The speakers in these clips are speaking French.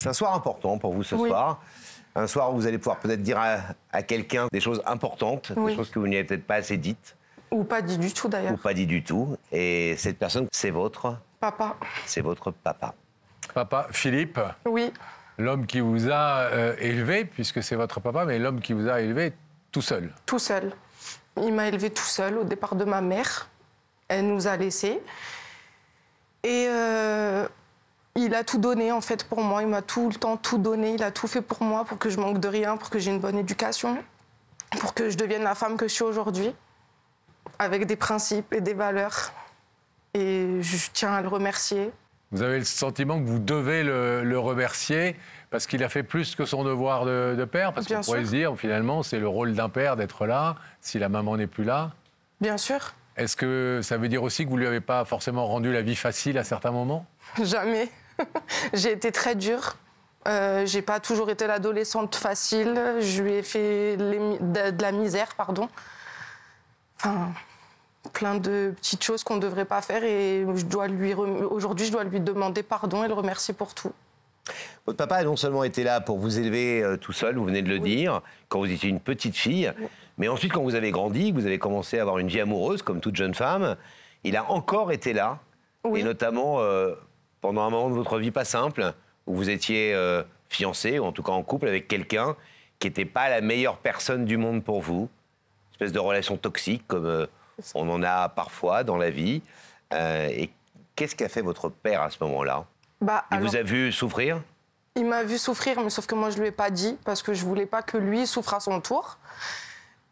C'est un soir important pour vous ce soir. Un soir où vous allez pouvoir peut-être dire à quelqu'un des choses importantes, des choses que vous n'y avez peut-être pas assez dites. Ou pas dit du tout d'ailleurs. Ou pas dit du tout. Et cette personne, c'est votre... Papa. C'est votre papa. Papa, Philippe. Oui. L'homme qui vous a élevé, puisque c'est votre papa, mais l'homme qui vous a élevé tout seul. Tout seul. Il m'a élevé tout seul au départ de ma mère. Elle nous a laissés. Et il a tout donné en fait pour moi. Il m'a tout le temps tout donné. Il a tout fait pour moi, pour que je manque de rien, pour que j'ai une bonne éducation, pour que je devienne la femme que je suis aujourd'hui, avec des principes et des valeurs. Et je tiens à le remercier. Vous avez le sentiment que vous devez le remercier parce qu'il a fait plus que son devoir de père? Parce qu'on pourrait se dire, finalement, c'est le rôle d'un père d'être là, si la maman n'est plus là. Bien sûr. Est-ce que ça veut dire aussi que vous ne lui avez pas forcément rendu la vie facile à certains moments? Jamais. J'ai été très dure. J'ai pas toujours été l'adolescente facile. Je lui ai fait de la misère, pardon. Enfin, plein de petites choses qu'on ne devrait pas faire. Et aujourd'hui, je dois lui demander pardon et le remercier pour tout. Votre papa a non seulement été là pour vous élever tout seul, vous venez de le dire, quand vous étiez une petite fille, mais ensuite, quand vous avez grandi, que vous avez commencé à avoir une vie amoureuse, comme toute jeune femme, il a encore été là. Et notamment, pendant un moment de votre vie pas simple, où vous étiez fiancé, ou en tout cas en couple avec quelqu'un qui n'était pas la meilleure personne du monde pour vous. Une espèce de relation toxique, comme on en a parfois dans la vie. Et qu'est-ce qu'a fait votre père à ce moment-là? Il vous a vu souffrir? Il m'a vu souffrir, mais sauf que moi, je ne lui ai pas dit, parce que je ne voulais pas que lui souffre à son tour.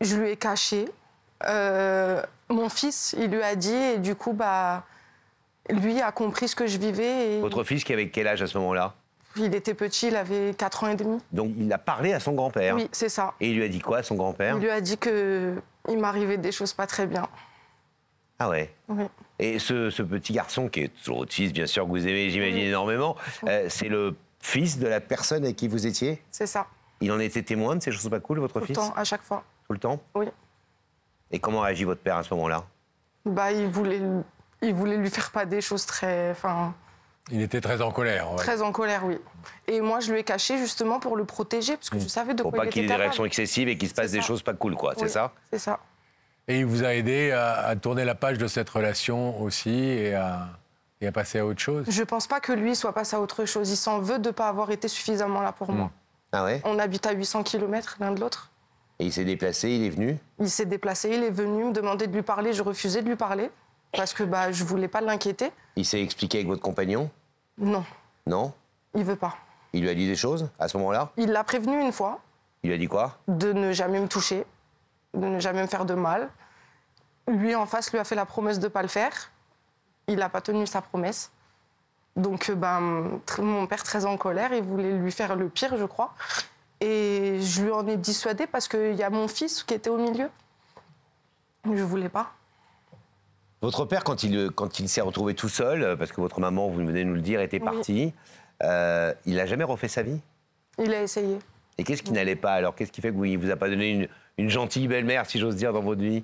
Je lui ai caché. Mon fils, il lui a dit, et du coup, lui a compris ce que je vivais. Et... Votre fils qui avait quel âge à ce moment-là? Il était petit, il avait 4 ans et demi. Donc il a parlé à son grand-père? Oui, c'est ça. Et il lui a dit quoi, son grand-père? Il lui a dit qu'il m'arrivait des choses pas très bien. Ah ouais? Oui. Et ce petit garçon, qui est toujours votre fils, bien sûr, que vous aimez, j'imagine, énormément, c'est le fils de la personne avec qui vous étiez? C'est ça. Il en était témoin de ces choses pas cool, votre fils? Tout le temps, à chaque fois. Tout le temps? Oui. Et comment a agi votre père à ce moment-là? Il voulait lui faire pas des choses très... Il était très en colère. Ouais. Très en colère, oui. Et moi, je lui ai caché justement pour le protéger, parce que je savais de quoi il était capable. Pour pas qu'il ait des réactions excessives et qu'il se passe des choses pas cool, quoi, c'est ça? C'est ça. Et il vous a aidé à tourner la page de cette relation aussi et à passer à autre chose? Je pense pas que lui soit passé à autre chose. Il s'en veut de pas avoir été suffisamment là pour moi. Ah ouais? On habite à 800 km l'un de l'autre. Et il s'est déplacé, il est venu? Il s'est déplacé, il est venu me demander de lui parler. Je refusais de lui parler parce que je voulais pas l'inquiéter. Il s'est expliqué avec votre compagnon? Non. Non? Il veut pas. Il lui a dit des choses à ce moment-là? Il l'a prévenu une fois. Il lui a dit quoi? De ne jamais me toucher, de ne jamais me faire de mal. Lui, en face, lui a fait la promesse de ne pas le faire. Il n'a pas tenu sa promesse. Donc, mon père, très en colère, il voulait lui faire le pire, je crois. Et je lui en ai dissuadé parce qu'il y a mon fils qui était au milieu. Je ne voulais pas. Votre père, quand il s'est retrouvé tout seul, parce que votre maman, vous venez de nous le dire, était partie, il n'a jamais refait sa vie? Il a essayé. Et qu'est-ce qui n'allait pas alors? Qu'est-ce qui fait qu'il ne vous a pas donné une gentille belle-mère, si j'ose dire, dans votre vie?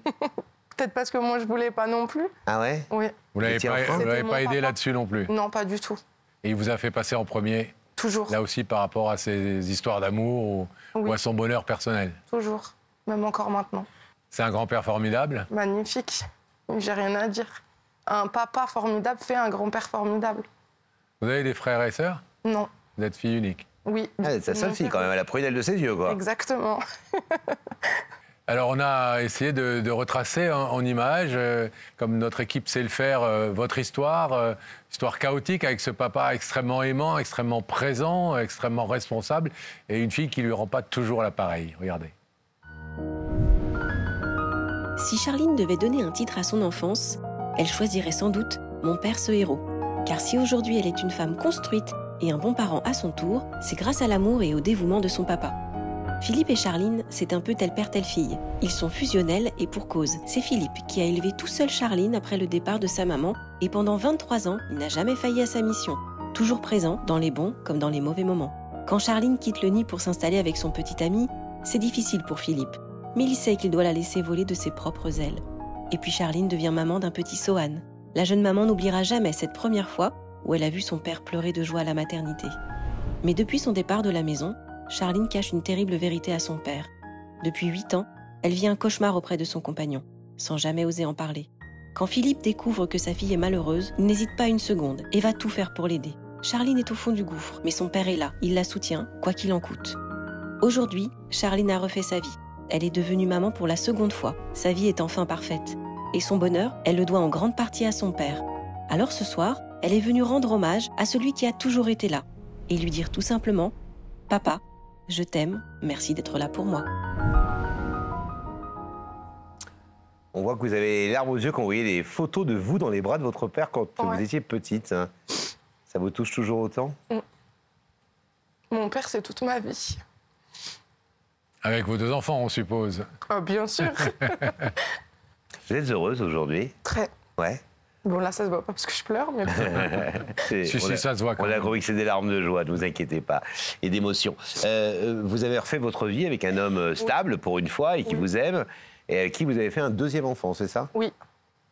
Peut-être parce que moi, je ne voulais pas non plus. Ah ouais? Oui. Vous ne l'avez pas aidé là-dessus non plus? Non, pas du tout. Et il vous a fait passer en premier? Toujours. Là aussi, par rapport à ses histoires d'amour ou à son bonheur personnel? Toujours. Même encore maintenant. C'est un grand-père formidable? Magnifique. J'ai rien à dire. Un papa formidable fait un grand-père formidable. Vous avez des frères et sœurs? Non. Vous êtes fille unique? Oui. C'est sa seule fille, quand même. Elle a prunelle de ses yeux, quoi. Exactement. Alors, on a essayé de retracer en images, comme notre équipe sait le faire, votre histoire, histoire chaotique avec ce papa extrêmement aimant, extrêmement présent, extrêmement responsable, et une fille qui ne lui rend pas toujours l'appareil. Regardez. Si Charline devait donner un titre à son enfance, elle choisirait sans doute « Mon père ce héros ». Car si aujourd'hui elle est une femme construite et un bon parent à son tour, c'est grâce à l'amour et au dévouement de son papa. Philippe et Charline, c'est un peu tel père telle fille. Ils sont fusionnels et pour cause. C'est Philippe qui a élevé tout seul Charline après le départ de sa maman et pendant 23 ans, il n'a jamais failli à sa mission. Toujours présent, dans les bons comme dans les mauvais moments. Quand Charline quitte le nid pour s'installer avec son petit ami, c'est difficile pour Philippe. Mais il sait qu'il doit la laisser voler de ses propres ailes. Et puis Charline devient maman d'un petit Sohan. La jeune maman n'oubliera jamais cette première fois où elle a vu son père pleurer de joie à la maternité. Mais depuis son départ de la maison, Charline cache une terrible vérité à son père. Depuis 8 ans, elle vit un cauchemar auprès de son compagnon, sans jamais oser en parler. Quand Philippe découvre que sa fille est malheureuse, il n'hésite pas une seconde et va tout faire pour l'aider. Charline est au fond du gouffre, mais son père est là, il la soutient, quoi qu'il en coûte. Aujourd'hui, Charline a refait sa vie. Elle est devenue maman pour la seconde fois. Sa vie est enfin parfaite. Et son bonheur, elle le doit en grande partie à son père. Alors ce soir, elle est venue rendre hommage à celui qui a toujours été là et lui dire tout simplement « Papa, je t'aime, merci d'être là pour moi ». On voit que vous avez les larmes aux yeux quand vous voyez les photos de vous dans les bras de votre père quand vous étiez petite. Hein. Ça vous touche toujours autant? Mon père, c'est toute ma vie. Avec vos 2 enfants, on suppose. Ah, bien sûr. Vous êtes heureuse aujourd'hui? Très. Ouais. Bon, là, ça se voit pas parce que je pleure, mais... Si, ça se voit quand on même. a compris que c'est des larmes de joie, ne vous inquiétez pas, et d'émotion. Vous avez refait votre vie avec un homme stable, pour une fois, et qui vous aime, et avec qui vous avez fait un 2e enfant, c'est ça? Oui,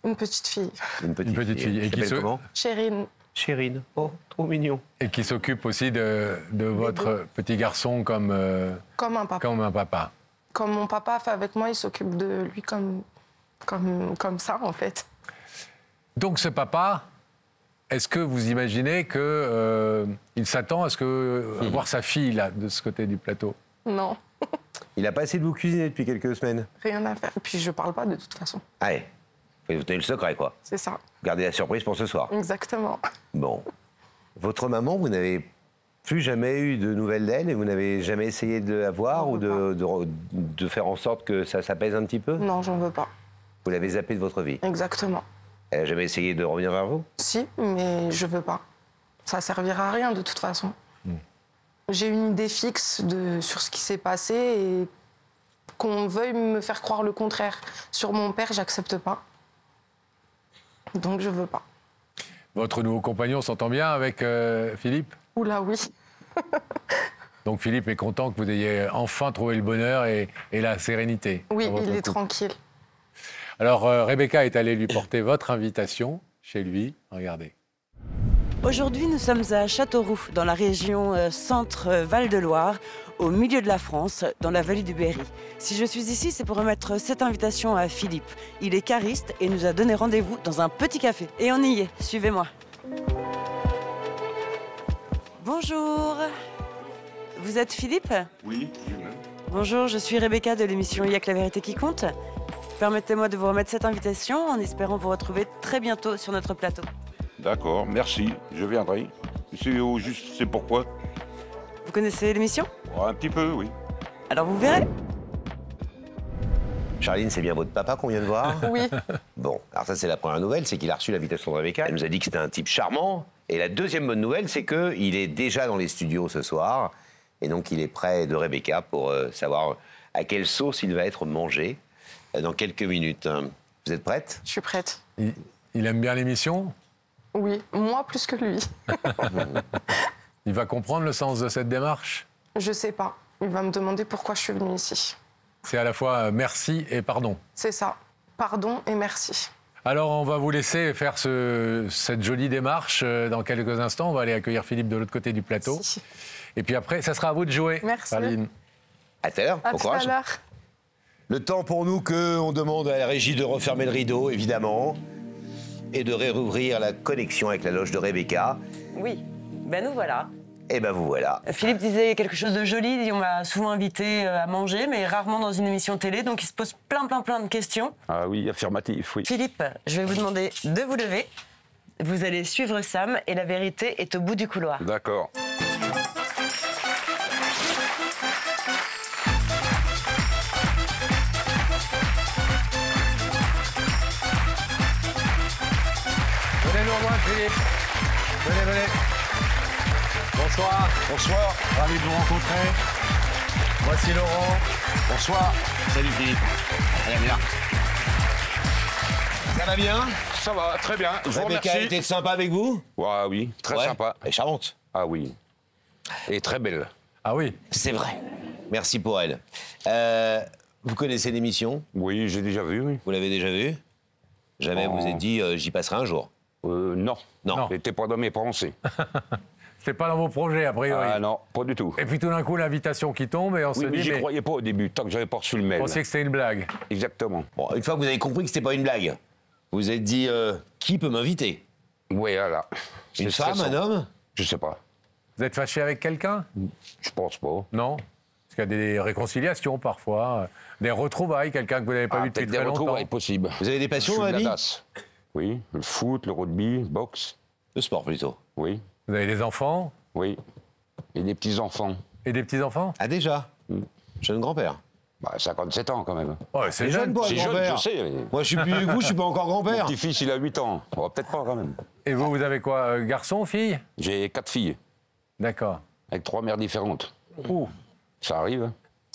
une petite fille. Une petite fille. Et qui s'appelle comment? Chérine. Chérine. Oh, trop mignon. Et qui s'occupe aussi de votre petit garçon comme un papa. comme un papa. Comme mon papa fait avec moi, il s'occupe de lui comme ça, en fait. Donc ce papa, est-ce que vous imaginez qu'il s'attend à voir sa fille là, de ce côté du plateau? Non, Il a pas essayé de vous cuisiner depuis quelques semaines? rien à faire. Et puis, je parle pas de toute façon. Allez, vous tenez le secret, quoi. C'est ça, Gardez la surprise pour ce soir. exactement. Bon. Votre maman, vous n'avez plus jamais eu de nouvelles d'elle et vous n'avez jamais essayé de la voir ou de faire en sorte que ça s'apaise un petit peu? Non, j'en veux pas. Vous l'avez zappée de votre vie? Exactement. Elle n'a jamais essayé de revenir vers vous? Si, mais je veux pas. Ça servira à rien de toute façon. J'ai une idée fixe sur ce qui s'est passé et qu'on veuille me faire croire le contraire sur mon père, j'accepte pas. Donc je veux pas. Votre nouveau compagnon s'entend bien avec Philippe? Oula, oui. Donc Philippe est content que vous ayez enfin trouvé le bonheur et la sérénité. Oui, dans votre il est couple. tranquille. Alors Rebecca est allée lui porter votre invitation chez lui. Regardez. Aujourd'hui, nous sommes à Châteauroux, dans la région Centre-Val-de-Loire, au milieu de la France, dans la vallée du Berry. Si je suis ici, c'est pour remettre cette invitation à Philippe. Il est cariste et nous a donné rendez-vous dans un petit café. Et on y est, suivez-moi. Bonjour. Vous êtes Philippe? Oui, lui-même. Bonjour, je suis Rebecca de l'émission Il y a que la vérité qui compte. Permettez-moi de vous remettre cette invitation en espérant vous retrouver très bientôt sur notre plateau. D'accord, merci, je viendrai. C'est au juste, c'est pourquoi? Vous connaissez l'émission? Un petit peu, oui. Alors vous verrez. Charline, c'est bien votre papa qu'on vient de voir? Oui. Bon, alors ça c'est la première nouvelle, c'est qu'il a reçu l'invitation de Rebecca. Elle nous a dit que c'était un type charmant. Et la deuxième bonne nouvelle, c'est qu'il est déjà dans les studios ce soir. Et donc il est près de Rebecca pour savoir à quelle sauce il va être mangé dans quelques minutes. Vous êtes prête? Je suis prête. Il aime bien l'émission? Oui, moi plus que lui. Il va comprendre le sens de cette démarche? Je sais pas. Il va me demander pourquoi je suis venue ici. C'est à la fois merci et pardon. C'est ça. Pardon et merci. Alors, on va vous laisser faire cette jolie démarche dans quelques instants. On va aller accueillir Philippe de l'autre côté du plateau. Merci. Et puis après, ça sera à vous de jouer. Merci. Charline. À tout à l'heure, À bon tout à courage. l'heure. Le temps pour nous qu'on demande à la régie de refermer le rideau, évidemment, et de réouvrir la connexion avec la loge de Rebecca. Oui, ben nous voilà. Et ben vous voilà. Philippe disait quelque chose de joli, il dit on m'a souvent invité à manger, mais rarement dans une émission télé, donc il se pose plein de questions. Ah oui, affirmatif, oui. Philippe, je vais vous demander de vous lever. Vous allez suivre Sam et la vérité est au bout du couloir. D'accord. Venez nous rejoindre, Philippe. Venez. Bonsoir. Bonsoir. Ravi de vous rencontrer. Voici Laurent. Bonsoir. Salut Philippe. Allez, bien. Ça va bien? Ça va, très bien. Je vous Rebecca remercie. était sympa avec vous? Ouais, oui, très Ouais. sympa. Elle est charmante. Ah oui. Et très belle. Ah oui. C'est vrai. Merci pour elle. Vous connaissez l'émission? Oui, j'ai déjà vu, oui. Vous l'avez déjà vue? Jamais Oh. vous êtes dit j'y passerai un jour? Non. Non. Non. C'était pas dans mes pensées. C'est pas dans vos projets, a priori. Ah non, pas du tout. Et puis tout d'un coup, l'invitation qui tombe et on se Oui, mais dit... j'y croyais pas au début, tant que j'avais pas reçu le mail. On pensait que c'était une blague. Exactement. Bon, une fois que vous avez compris que c'était pas une blague, vous vous êtes dit qui peut m'inviter? Oui, voilà. Une C'est femme, stressant. un homme? Je sais pas. Vous êtes fâché avec quelqu'un? Je pense pas. Non? Parce qu'il y a des réconciliations parfois, des retrouvailles, quelqu'un que vous n'avez pas vu depuis peut-être des très longtemps. retrouvailles possibles. Vous avez des passions Je dans suis la de vie? DAS. Oui, le foot, le rugby, boxe. Le sport plutôt. Oui, Vous avez des enfants oui. Et des petits-enfants. et des petits-enfants? Ah déjà? Jeune grand-père. Bah, 57 ans quand même. Ouais, c'est jeune. pour un C'est jeune, grand-père. je sais. mais Moi, je suis plus vieux que vous, je suis pas encore Mon grand-père. petit-fils, il a 8 ans. Oh, peut-être pas quand même. Et vous, vous avez quoi, garçon, fille? J'ai 4 filles, D'accord. avec 3 mères différentes. Ouh, Ça arrive. Hein.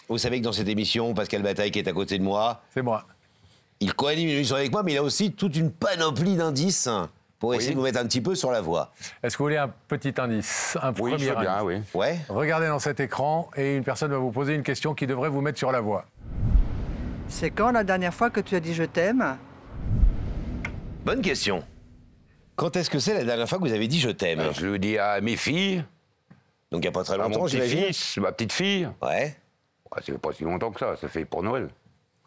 Vous savez que dans cette émission, Pascal Bataille, qui est à côté de moi, c'est moi. il co-anime une émission avec moi, mais il a aussi toute une panoplie d'indices pour essayer de vous mettre un petit peu sur la voie. Est-ce que vous voulez un petit indice? Un Oui, premier je veux bien, indice. oui. Ouais? Regardez dans cet écran et une personne va vous poser une question qui devrait vous mettre sur la voie. C'est quand la dernière fois que tu as dit je t'aime? Bonne question. Quand est-ce que c'est la dernière fois que vous avez dit je t'aime? Je le dis à mes filles, Donc il n'y a pas très à longtemps, mon j'imagine. petit-fils, ma petite fille. Ouais. Ça fait pas si longtemps que ça fait pour Noël.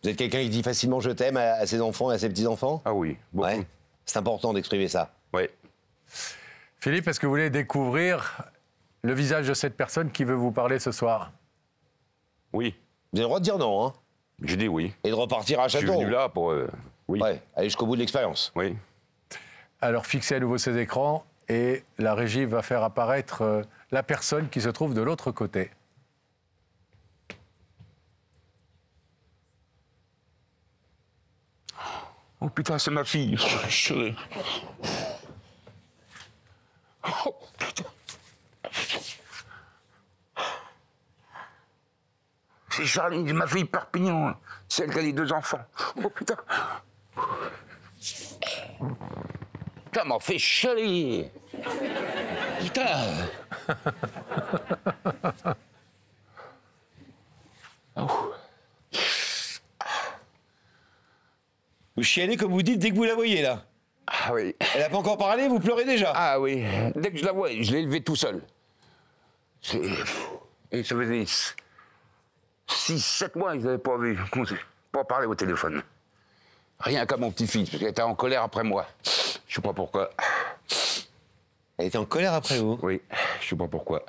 Vous êtes quelqu'un qui dit facilement je t'aime à ses enfants et à ses petits-enfants? Ah oui, beaucoup. Ouais. C'est important d'exprimer ça. Oui. Philippe, est-ce que vous voulez découvrir le visage de cette personne qui veut vous parler ce soir? Oui, Vous avez le droit de dire non, hein? je dis oui. Et de repartir à Je suis Château. venu là pour... Oui, Ouais, aller jusqu'au bout de l'expérience. oui. Alors fixez à nouveau ces écrans et la régie va faire apparaître la personne qui se trouve de l'autre côté. Oh putain, c'est ma fille. Chérie. Oh putain. C'est Charline, ma fille Perpignan. Celle qui a les 2 enfants. Oh putain. Putain, m'en fait chialer. Putain. Oh. Vous chialez comme vous dites dès que vous la voyez, là. Ah oui. Elle n'a pas encore parlé, vous pleurez déjà. Ah oui. Dès que je la vois, je l'ai élevée tout seul. Et ça faisait 6-7 mois, ils n'avaient pas vu, pas parlé au téléphone. Rien qu'à mon petit-fils, parce qu'elle était en colère après moi. Je sais pas pourquoi. Elle était en colère après vous. Oui, je sais pas pourquoi.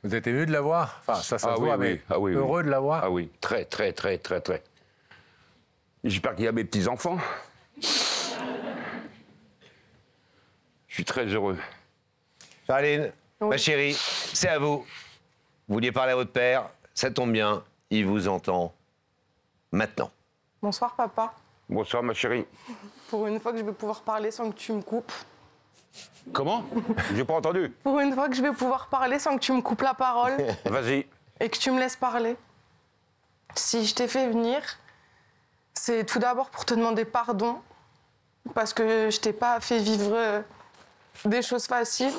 Vous êtes ému de la voir? Enfin, ça se Ah oui, voit, oui. mais Ah oui, oui. heureux de la voir? Ah oui, très, très, très, très, très. J'espère qu'il y a mes petits-enfants. Je suis très heureux. Charline, Oui. ma chérie, c'est à vous. Vous vouliez parler à votre père, ça tombe bien, il vous entend maintenant. Bonsoir papa. Bonsoir, ma chérie. Pour une fois que je vais pouvoir parler sans que tu me coupes. Comment? J'ai pas entendu. Pour une fois que je vais pouvoir parler sans que tu me coupes la parole Vas-y. et que tu me laisses parler. Si je t'ai fait venir, c'est tout d'abord pour te demander pardon parce que je t'ai pas fait vivre des choses faciles.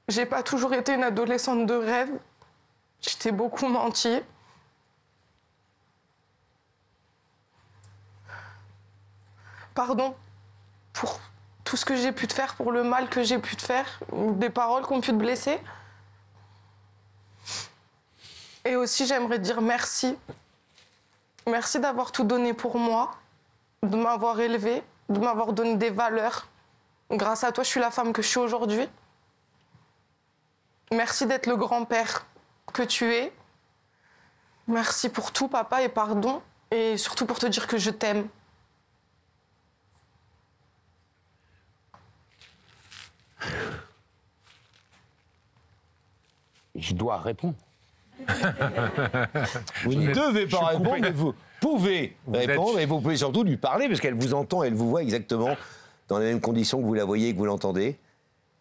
J'ai pas toujours été une adolescente de rêve. Je t'ai beaucoup menti. Pardon pour tout ce que j'ai pu te faire, pour le mal que j'ai pu te faire, des paroles qui ont pu te blesser. Et aussi, j'aimerais dire merci. Merci d'avoir tout donné pour moi, de m'avoir élevée, de m'avoir donné des valeurs. Grâce à toi, je suis la femme que je suis aujourd'hui. Merci d'être le grand-père que tu es. Merci pour tout, papa, et pardon. Et surtout pour te dire que je t'aime. Je dois répondre. Vous ne devez pas je suis répondre, coupé. mais vous pouvez répondre êtes- et vous pouvez surtout lui parler parce qu'elle vous entend, elle vous voit exactement dans les mêmes conditions que vous la voyez et que vous l'entendez.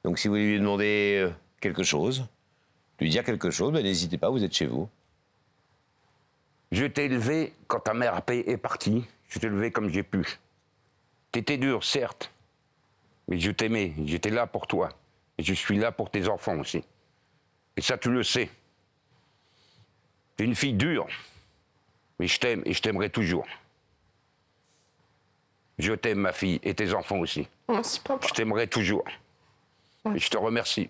Donc si vous voulez lui demander quelque chose, lui dire quelque chose, ben, n'hésitez pas, vous êtes chez vous. Je t'ai élevé quand ta mère est partie. Je t'ai élevé comme j'ai pu. T'étais dur, certes, mais je t'aimais. J'étais là pour toi. Et je suis là pour tes enfants aussi. Et ça, tu le sais. T'es une fille dure, Mais je t'aime et je t'aimerai toujours. Je t'aime, ma fille, et tes enfants aussi. Merci, papa. Je t'aimerai toujours. Et je te remercie.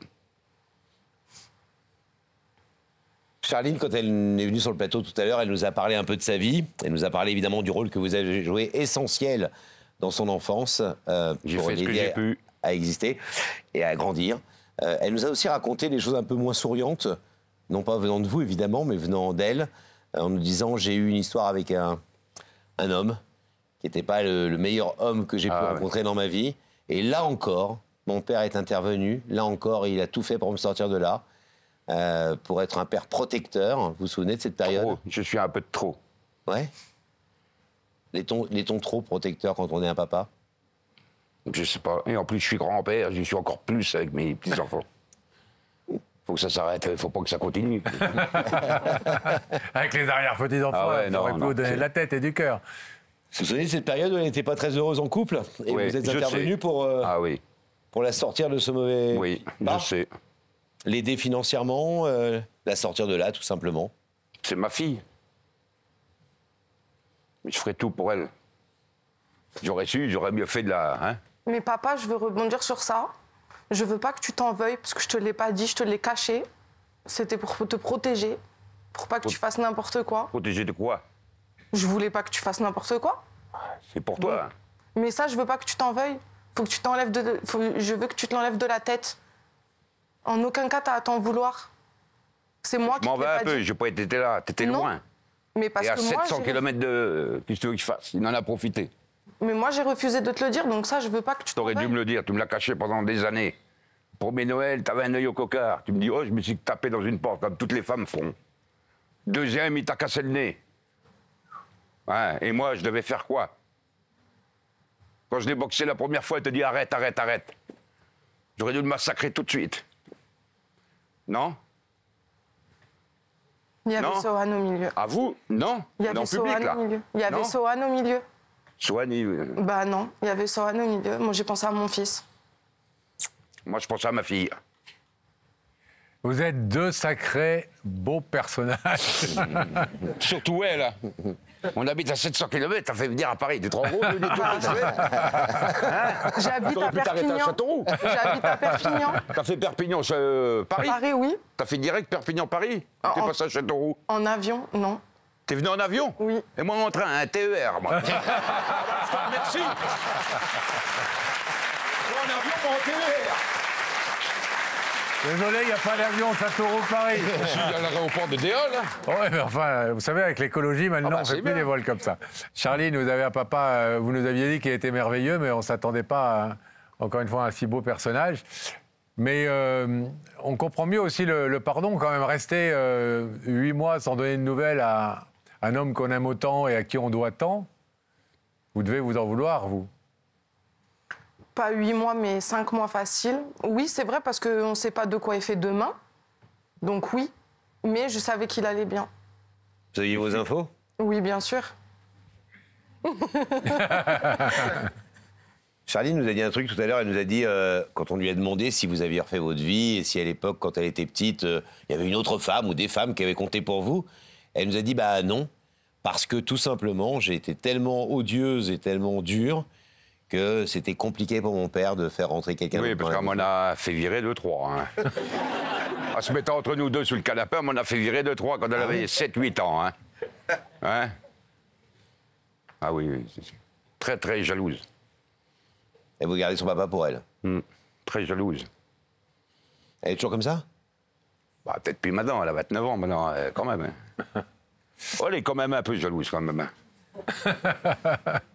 Charline, quand elle est venue sur le plateau tout à l'heure, elle nous a parlé un peu de sa vie. Elle nous a parlé évidemment du rôle que vous avez joué, essentiel dans son enfance. J'ai pour fait ce que l'aider j'ai pu. à exister et à grandir. Elle nous a aussi raconté des choses un peu moins souriantes, non pas venant de vous évidemment, mais venant d'elle, en nous disant j'ai eu une histoire avec un homme qui n'était pas le meilleur homme que j'ai pu rencontrer dans ma vie. Et là encore, mon père est intervenu. Là encore, il a tout fait pour me sortir de là, pour être un père protecteur. Vous vous souvenez de cette période? Trop. Je suis un peu de trop. Ouais. L'est-on trop protecteur quand on est un papa? Je sais pas. Et en plus, je suis grand-père, je suis encore plus avec mes petits-enfants. Faut que ça s'arrête, faut pas que ça continue. Avec les arrière-petits-enfants, Ah ouais, il non, aurait pu non, vous donner c'est- de la tête et du cœur. Vous vous souvenez de cette période où elle n'était pas très heureuse en couple? Et Oui, vous êtes je intervenu sais. pour, Ah oui, pour la sortir de ce mauvais oui, pas? je sais. L'aider financièrement, la sortir de là, tout simplement. C'est ma fille. Mais je ferai tout pour elle. J'aurais su, j'aurais mieux fait de la... Hein. Mais papa, je veux rebondir sur ça. Je veux pas que tu t'en veuilles parce que je te l'ai pas dit, je te l'ai caché. C'était pour te protéger, pour pas que tu fasses n'importe quoi. Protéger de quoi? Je voulais pas que tu fasses n'importe quoi. C'est pour toi. Hein. Mais ça, je veux pas que tu t'en veuilles. Faut que tu t'enlèves je veux que tu te l'enlèves de la tête. En aucun cas, t'as à t'en vouloir. C'est moi Je qui m'en te l'ai vais un pas peu, dit. j'ai pas été là, t'étais Non. loin. Mais parce Et à que moi, 700 km de... Qu'est-ce que tu veux que je fasse? Il en a profité. Mais moi, j'ai refusé de te le dire, donc ça, je veux pas que tu t'en T'aurais dû veuilles. me le dire, tu me l'as caché pendant des années. Premier Noël, t'avais un œil au cocard. Tu me dis, oh, je me suis tapé dans une porte, comme toutes les femmes font. Deuxième, il t'a cassé le nez. Ouais, et moi, je devais faire quoi? Quand je l'ai boxé la première fois, il te dit, arrête, arrête, arrête. J'aurais dû le massacrer tout de suite. Non? Il y avait Non. Sohan au milieu. À vous? Non? Il y On est avait en public, Sohan là. au milieu. Il y avait Non. Sohan au milieu. Soigny. Bah non, il y avait Sohan au milieu. Moi, j'ai pensé à mon fils. Moi, je pense à ma fille. Vous êtes deux sacrés beaux personnages. Surtout elle. Hein. On habite à 700 km, t'as fait venir à Paris. Tu te rends compte de tout ce que je fais? J'habite T'aurais à pu t'arrêter à Perpignan. Châteauroux. J'habite à Perpignan. T'as fait Perpignan, Paris? Paris, oui. T'as fait direct Perpignan-Paris? T'es En- passé à Châteauroux? En avion, non. T'es venu en avion? Oui. Et moi en train, un TER, moi. Je te remercie. Toi en avion, moi en TER. Désolé, il n'y a pas d'avion Châteauroux-Paris. Je suis à l'aéroport de Déol. Hein. Ouais, mais enfin, vous savez, avec l'écologie, maintenant, Ah bah, on ne fait c'est plus bien. des vols comme ça. Charline, vous avez un papa, vous nous aviez dit qu'il était merveilleux, mais on ne s'attendait pas, encore une fois, à un si beau personnage. Mais on comprend mieux aussi le pardon, quand même. Rester 8 mois sans donner de nouvelles à un homme qu'on aime autant et à qui on doit tant, vous devez vous en vouloir, vous. Pas 8 mois, mais 5 mois facile. Oui, c'est vrai, parce qu'on ne sait pas de quoi est fait demain. Donc oui, mais je savais qu'il allait bien. Vous aviez vos infos? Oui, bien sûr. Charline nous a dit un truc tout à l'heure, elle nous a dit, quand on lui a demandé si vous aviez refait votre vie, et si à l'époque, quand elle était petite, il y avait une autre femme ou des femmes qui avaient compté pour vous, elle nous a dit, bah non, parce que tout simplement, j'ai été tellement odieuse et tellement dure que c'était compliqué pour mon père de faire rentrer quelqu'un Oui, dans parce la qu'on m'en maison. a fait virer 2-3. Hein. En se mettant entre nous deux sous le canapé, on m'en a fait virer 2-3 quand elle avait 7-8 ans. Hein. Hein? Ah oui, oui, c'est très, très jalouse. Et vous gardez son papa pour elle. Très jalouse. Elle est toujours comme ça? Bah, peut-être plus maintenant, elle a 29 ans maintenant, quand même. Hein. Oh, elle est quand même un peu jalouse, quand même. Hein.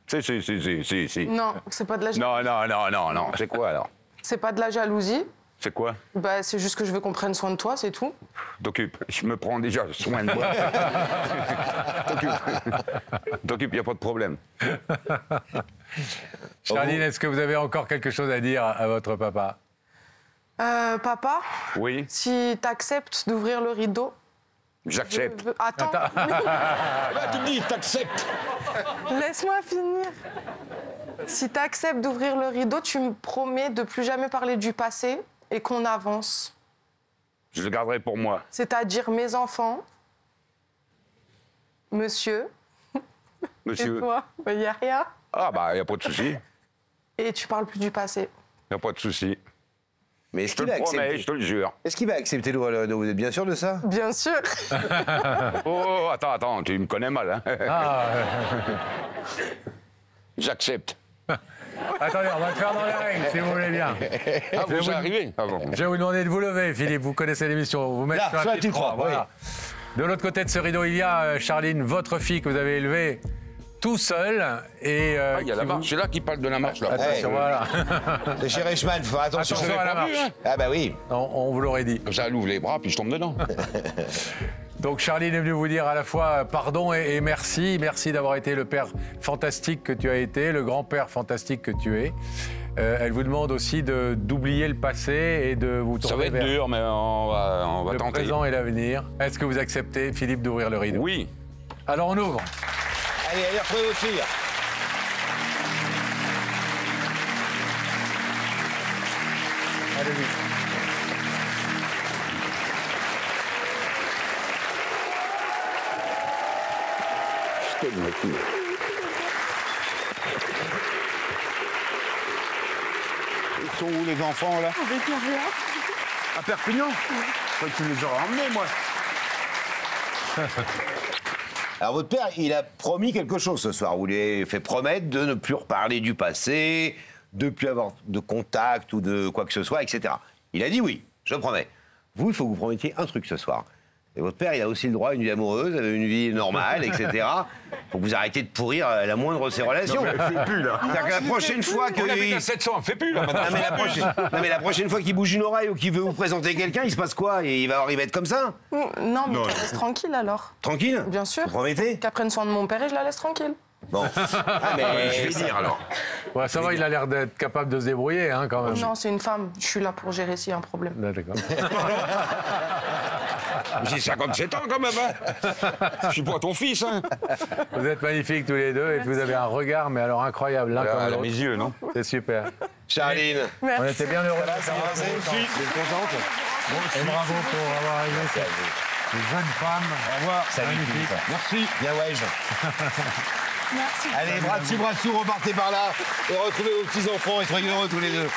Si. Non, c'est pas de la jalousie. Non. C'est quoi, alors? C'est pas de la jalousie. C'est quoi? Bah, c'est juste que je veux qu'on prenne soin de toi, c'est tout. T'occupe. Je me prends déjà soin de moi. T'occupe, il n'y a pas de problème. Charline, est-ce que vous avez encore quelque chose à dire à votre papa? Papa, Oui, si t'acceptes d'ouvrir le rideau... j'accepte. Attends, Là, tu me dis, t'acceptes. laisse-moi finir. Si t'acceptes d'ouvrir le rideau, tu me promets de plus jamais parler du passé et qu'on avance. Je le garderai pour moi. C'est-à-dire mes enfants, monsieur, monsieur. Et toi? Il n'y a rien. Ah, bah, il n'y a pas de souci. Et tu parles plus du passé. Il n'y a pas de souci. Mais est-ce Je te qu'il va le promets, accepter? je te le jure. Est-ce qu'il va accepter le... Vous êtes bien sûr de ça? Bien sûr. Oh, attends, tu me connais mal, hein. Ah, J'accepte. attendez, on va le faire dans les règles, si vous voulez bien. Ah, vous arrivez? Ah bon. Je vais vous demander de vous lever, Philippe. Vous connaissez l'émission. Vous mettez Là, sur sur la la petite petite croix. croix, Voilà. De l'autre côté de ce rideau, il y a Charline, votre fille que vous avez élevée tout seul. Et, Ah, il y a la qui marche. C'est là qui parle de la marche, là. Attention, Ouais. voilà. C'est chez Reichmann, faut faire attention. Attention à la marche. Ah bah oui. On vous l'aurait dit. Comme ça, elle ouvre les bras, puis je tombe dedans. Donc Charline est venue vous dire à la fois pardon et merci. Merci d'avoir été le père fantastique que tu as été, le grand-père fantastique que tu es. Elle vous demande aussi d'oublier le passé et de vous Ça tourner va être vers dur, mais on va le tenter. présent et l'avenir. Est-ce que vous acceptez, Philippe, d'ouvrir le rideau? Oui. Alors on ouvre. Allez, retrouvez votre fille. Allez vite. Je t'aime, ma fille. Ils sont où, les enfants, là? Avec rien. À Perpignan? Je croyais que tu les aurais emmenés, moi. Alors votre père, il a promis quelque chose ce soir. Vous lui avez fait promettre de ne plus reparler du passé, de ne plus avoir de contact ou de quoi que ce soit, etc. Il a dit oui, je promets. Vous, il faut que vous promettiez un truc ce soir. Et votre père, il a aussi le droit à une vie amoureuse, à une vie normale, etc. Faut que vous arrêtiez de pourrir la moindre de ses relations. Non, mais elle fait plus, là. C'est-à-dire que la prochaine fois que... On habite à 700, elle fait plus, là, maintenant. Non, mais la prochaine fois qu'il bouge une oreille ou qu'il veut vous présenter quelqu'un, il se passe quoi? Il va être comme ça? Non, mais tu restes tranquille alors. Tranquille? Bien sûr. Vous promettez? Qu'elle prenne soin de mon père et je la laisse tranquille. Bon. Ah, mais Je vais dire, alors. Ouais, ça va, il a l'air d'être capable de se débrouiller, hein, quand même. Non, c'est une femme. Je suis là pour gérer s'il y a un problème. D'accord. J'ai 57 ans, quand même, hein. Je suis pas ton fils, hein. Vous êtes magnifiques tous les deux et vous avez un regard, mais alors incroyable, l'un comme À l'autre. mes yeux, non? C'est super. Charline. On était bien heureux. Ça va, vous êtes contente? Et bravo pour avoir élevé cette jeune femme. Au revoir. Salut. Magnifique. Merci. Bien, ouais. Merci. Allez, bras dessus, bras dessous, repartez par là et retrouvez vos petits-enfants et soyez heureux tous les deux.